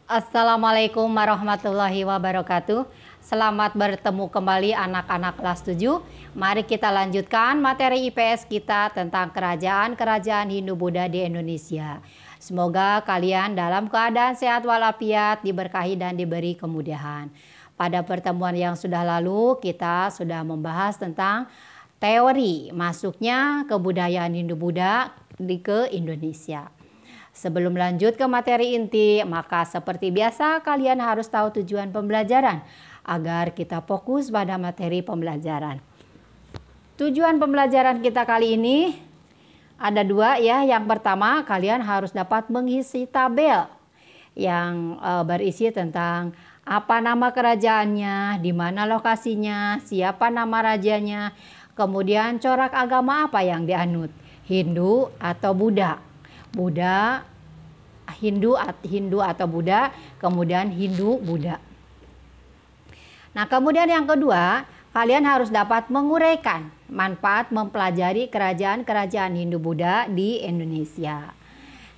Assalamualaikum warahmatullahi wabarakatuh. Selamat bertemu kembali anak-anak kelas 7. Mari kita lanjutkan materi IPS kita tentang kerajaan-kerajaan Hindu-Buddha di Indonesia. Semoga kalian dalam keadaan sehat walafiat, diberkahi dan diberi kemudahan. Pada pertemuan yang sudah lalu kita sudah membahas tentang teori masuknya kebudayaan Hindu-Buddha ke Indonesia. Sebelum lanjut ke materi inti, maka seperti biasa kalian harus tahu tujuan pembelajaran agar kita fokus pada materi pembelajaran. Tujuan pembelajaran kita kali ini ada dua ya. Yang pertama, kalian harus dapat mengisi tabel yang berisi tentang apa nama kerajaannya, di mana lokasinya, siapa nama rajanya, kemudian corak agama apa yang dianut, Hindu atau Buddha. Hindu atau Buddha, kemudian Hindu Buddha. Nah, kemudian yang kedua, kalian harus dapat menguraikan manfaat mempelajari kerajaan-kerajaan Hindu Buddha di Indonesia.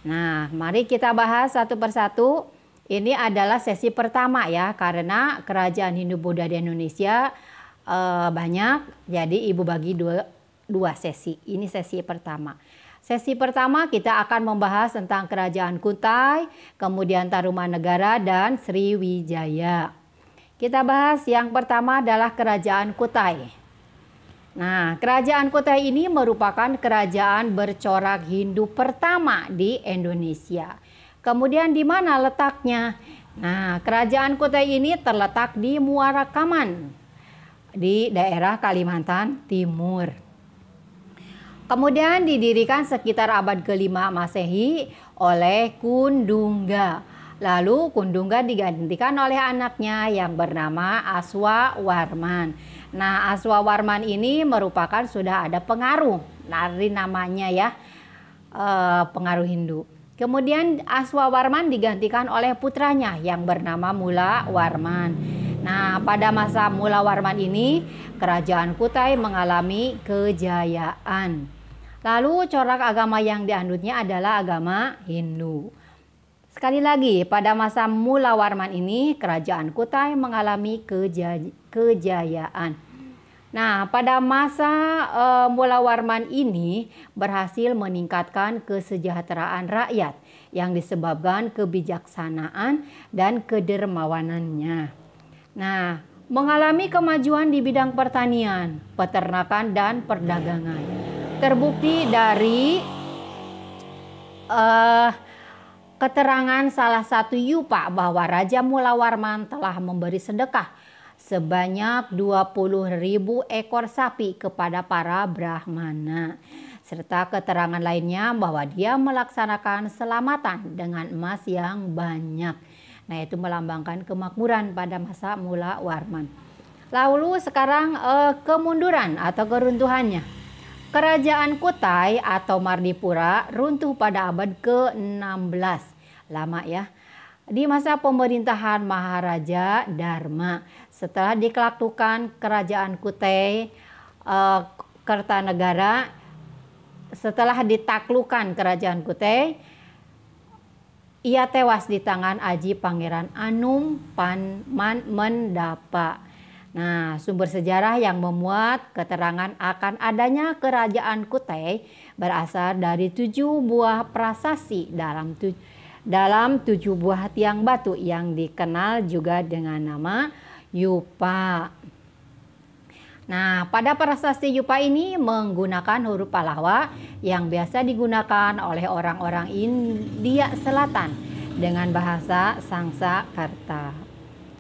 Nah, mari kita bahas satu persatu. Ini adalah sesi pertama ya, karena kerajaan Hindu Buddha di Indonesia banyak, jadi ibu bagi dua sesi. Ini sesi pertama. Sesi pertama kita akan membahas tentang kerajaan Kutai, kemudian Tarumanegara dan Sriwijaya. Kita bahas yang pertama adalah kerajaan Kutai. Nah, kerajaan Kutai ini merupakan kerajaan bercorak Hindu pertama di Indonesia. Kemudian di mana letaknya? Nah, kerajaan Kutai ini terletak di Muara Kaman, di daerah Kalimantan Timur. Kemudian didirikan sekitar abad ke-5 Masehi oleh Kundungga. Lalu Kundungga digantikan oleh anaknya yang bernama Aswawarman. Nah, Aswawarman ini merupakan sudah ada pengaruh dari namanya ya, pengaruh Hindu. Kemudian Aswawarman digantikan oleh putranya yang bernama Mulawarman. Nah, pada masa Mulawarman ini kerajaan Kutai mengalami kejayaan. Lalu corak agama yang dianutnya adalah agama Hindu. Sekali lagi, pada masa Mulawarman ini kerajaan Kutai mengalami kejayaan. Nah, pada masa Mulawarman ini berhasil meningkatkan kesejahteraan rakyat yang disebabkan kebijaksanaan dan kedermawanannya. Nah, mengalami kemajuan di bidang pertanian, peternakan, dan perdagangan. Terbukti dari keterangan salah satu yupa bahwa Raja Mulawarman telah memberi sedekah sebanyak 20.000 ekor sapi kepada para Brahmana. Serta keterangan lainnya bahwa dia melaksanakan selamatan dengan emas yang banyak. Nah, itu melambangkan kemakmuran pada masa Mulawarman. Lalu sekarang kemunduran atau keruntuhannya. Kerajaan Kutai atau Mardipura runtuh pada abad ke-16. Lama ya. Di masa pemerintahan Maharaja Dharma. Setelah ditaklukkan kerajaan Kutai Kertanegara, setelah ditaklukkan kerajaan Kutai, ia tewas di tangan Aji Pangeran Anum Mendapa. Nah, sumber sejarah yang memuat keterangan akan adanya kerajaan Kutai berasal dari 7 buah prasasti dalam 7 buah tiang batu yang dikenal juga dengan nama Yupa. Nah, pada prasasti Yupa ini menggunakan huruf Pallawa yang biasa digunakan oleh orang-orang India Selatan dengan bahasa Sangskrita.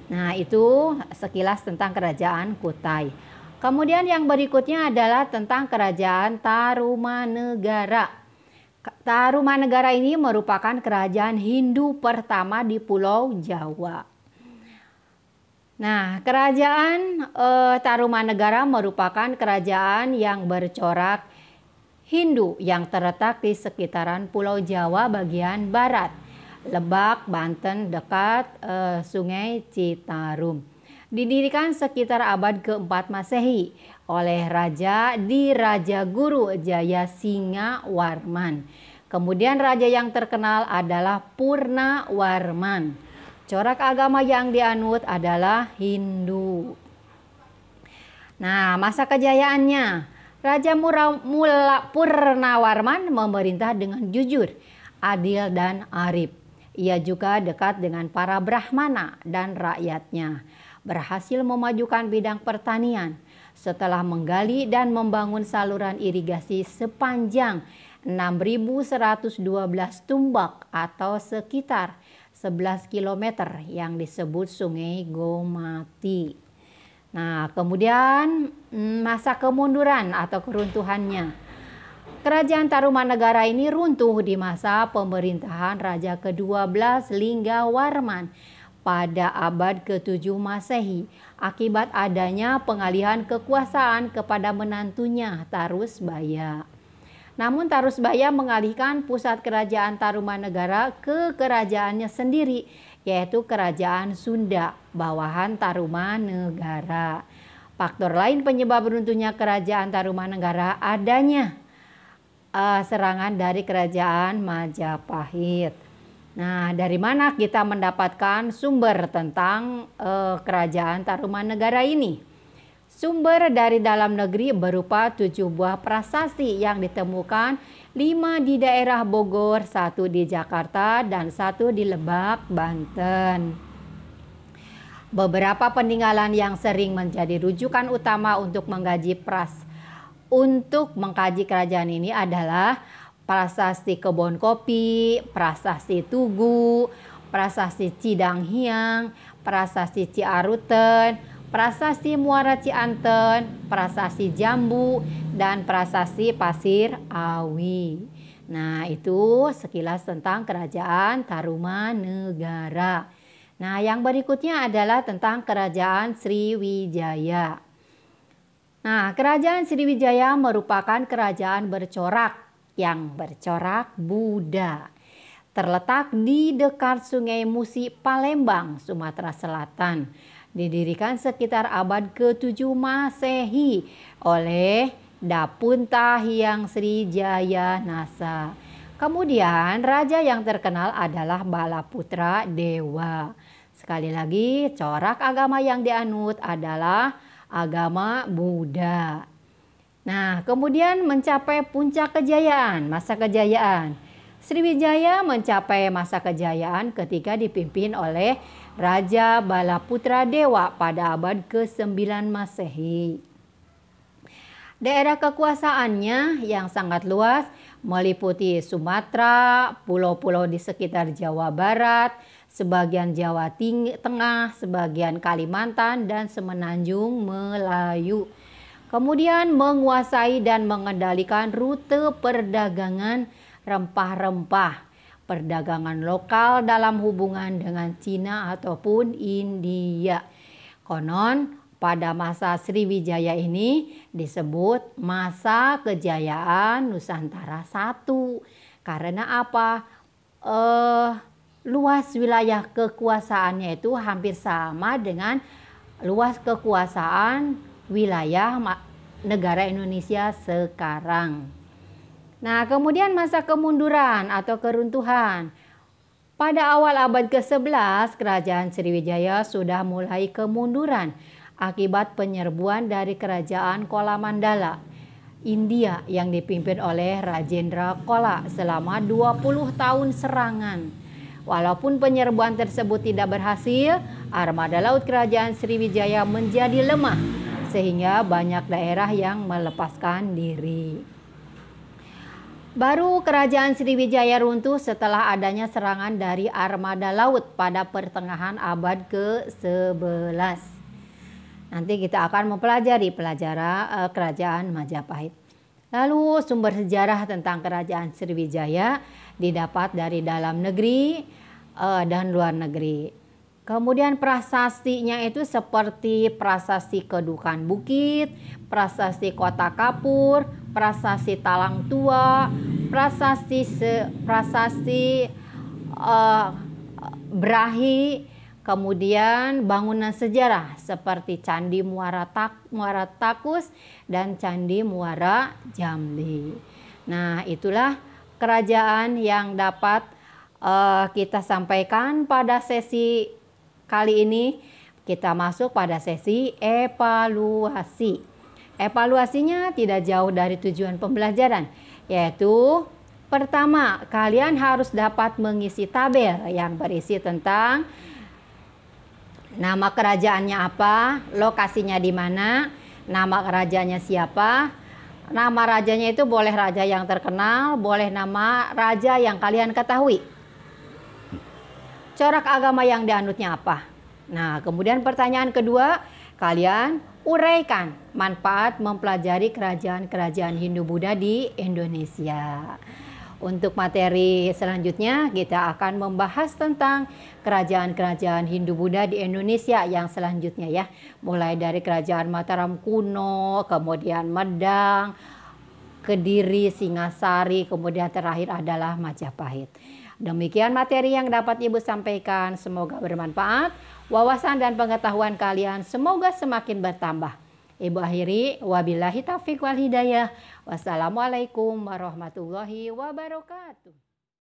Nah, itu sekilas tentang kerajaan Kutai. Kemudian yang berikutnya adalah tentang kerajaan Tarumanegara. Tarumanegara ini merupakan kerajaan Hindu pertama di Pulau Jawa. Nah, kerajaan Tarumanegara merupakan kerajaan yang bercorak Hindu yang terletak di sekitaran Pulau Jawa bagian barat. Lebak, Banten, dekat Sungai Citarum. Didirikan sekitar abad ke-4 Masehi oleh Raja Guru Jayasingawarman. Kemudian raja yang terkenal adalah Purnawarman. Corak agama yang dianut adalah Hindu. Nah, masa kejayaannya, Raja Purnawarman memerintah dengan jujur, adil, dan arif. Ia juga dekat dengan para Brahmana dan rakyatnya. Berhasil memajukan bidang pertanian setelah menggali dan membangun saluran irigasi sepanjang 6.112 tumbak atau sekitar 11 km yang disebut Sungai Gomati. Nah, kemudian masa kemunduran atau keruntuhannya. Kerajaan Tarumanegara ini runtuh di masa pemerintahan Raja ke-12 Linggawarman pada abad ke-7 Masehi akibat adanya pengalihan kekuasaan kepada menantunya Tarusbaya. Namun Tarusbaya mengalihkan pusat kerajaan Tarumanegara ke kerajaannya sendiri, yaitu Kerajaan Sunda, bawahan Tarumanegara. Faktor lain penyebab runtuhnya kerajaan Tarumanegara adanya serangan dari kerajaan Majapahit. Nah, dari mana kita mendapatkan sumber tentang kerajaan Tarumanegara ini? Sumber dari dalam negeri berupa 7 buah prasasti yang ditemukan, 5 di daerah Bogor, 1 di Jakarta, dan 1 di Lebak, Banten. Beberapa peninggalan yang sering menjadi rujukan utama untuk mengkaji kerajaan ini adalah prasasti Kebon Kopi, prasasti Tugu, prasasti Cidanghiang, prasasti Ciaruten, prasasti Muara Cianten, prasasti Jambu, dan prasasti Pasir Awi. Nah, itu sekilas tentang kerajaan Tarumanegara. Nah, yang berikutnya adalah tentang kerajaan Sriwijaya. Nah, kerajaan Sriwijaya merupakan kerajaan bercorak yang bercorak Buddha. Terletak di dekat Sungai Musi, Palembang, Sumatera Selatan. Didirikan sekitar abad ke-7 Masehi oleh Dapunta Hyang Srijaya Nasa. Kemudian raja yang terkenal adalah Balaputra Dewa. Sekali lagi, corak agama yang dianut adalah agama Buddha. Nah, kemudian mencapai puncak kejayaan, masa kejayaan. Sriwijaya mencapai masa kejayaan ketika dipimpin oleh Raja Balaputra Dewa pada abad ke-9 Masehi. Daerah kekuasaannya yang sangat luas meliputi Sumatera, pulau-pulau di sekitar Jawa Barat, sebagian Jawa Tengah, sebagian Kalimantan, dan semenanjung Melayu. Kemudian menguasai dan mengendalikan rute perdagangan rempah-rempah, perdagangan lokal dalam hubungan dengan Cina ataupun India. Konon pada masa Sriwijaya ini disebut masa kejayaan Nusantara I. Karena apa? Luas wilayah kekuasaannya itu hampir sama dengan luas kekuasaan wilayah negara Indonesia sekarang. Nah, kemudian masa kemunduran atau keruntuhan. Pada awal abad ke-11, kerajaan Sriwijaya sudah mulai kemunduran akibat penyerbuan dari kerajaan Kola Mandala, India yang dipimpin oleh Rajendra Kola selama 20 tahun serangan. Walaupun penyerbuan tersebut tidak berhasil, armada laut kerajaan Sriwijaya menjadi lemah sehingga banyak daerah yang melepaskan diri. Baru kerajaan Sriwijaya runtuh setelah adanya serangan dari armada laut pada pertengahan abad ke-11. Nanti kita akan mempelajari kerajaan Majapahit. Lalu sumber sejarah tentang kerajaan Sriwijaya didapat dari dalam negeri dan luar negeri. Kemudian prasastinya itu seperti prasasti Kedukan Bukit, prasasti Kota Kapur, prasasti Talang Tua, prasasti Brahi, kemudian bangunan sejarah seperti Candi Muara Takus dan Candi Muara Jambi. Nah, itulah kerajaan yang dapat kita sampaikan pada sesi Kali ini kita masuk pada sesi evaluasi. Evaluasinya tidak jauh dari tujuan pembelajaran, yaitu pertama, kalian harus dapat mengisi tabel yang berisi tentang nama kerajaannya apa, lokasinya di mana, nama rajanya siapa. Nama rajanya itu boleh raja yang terkenal, boleh nama raja yang kalian ketahui. Corak agama yang dianutnya apa? Nah, kemudian pertanyaan kedua, kalian uraikan manfaat mempelajari kerajaan-kerajaan Hindu-Buddha di Indonesia. Untuk materi selanjutnya kita akan membahas tentang kerajaan-kerajaan Hindu-Buddha di Indonesia yang selanjutnya ya. Mulai dari kerajaan Mataram kuno, kemudian Medang, Kediri, Singasari, kemudian terakhir adalah Majapahit. Demikian materi yang dapat Ibu sampaikan, semoga bermanfaat. Wawasan dan pengetahuan kalian semoga semakin bertambah. Ibu akhiri, wabillahi taufiq wal hidayah. Wassalamualaikum warahmatullahi wabarakatuh.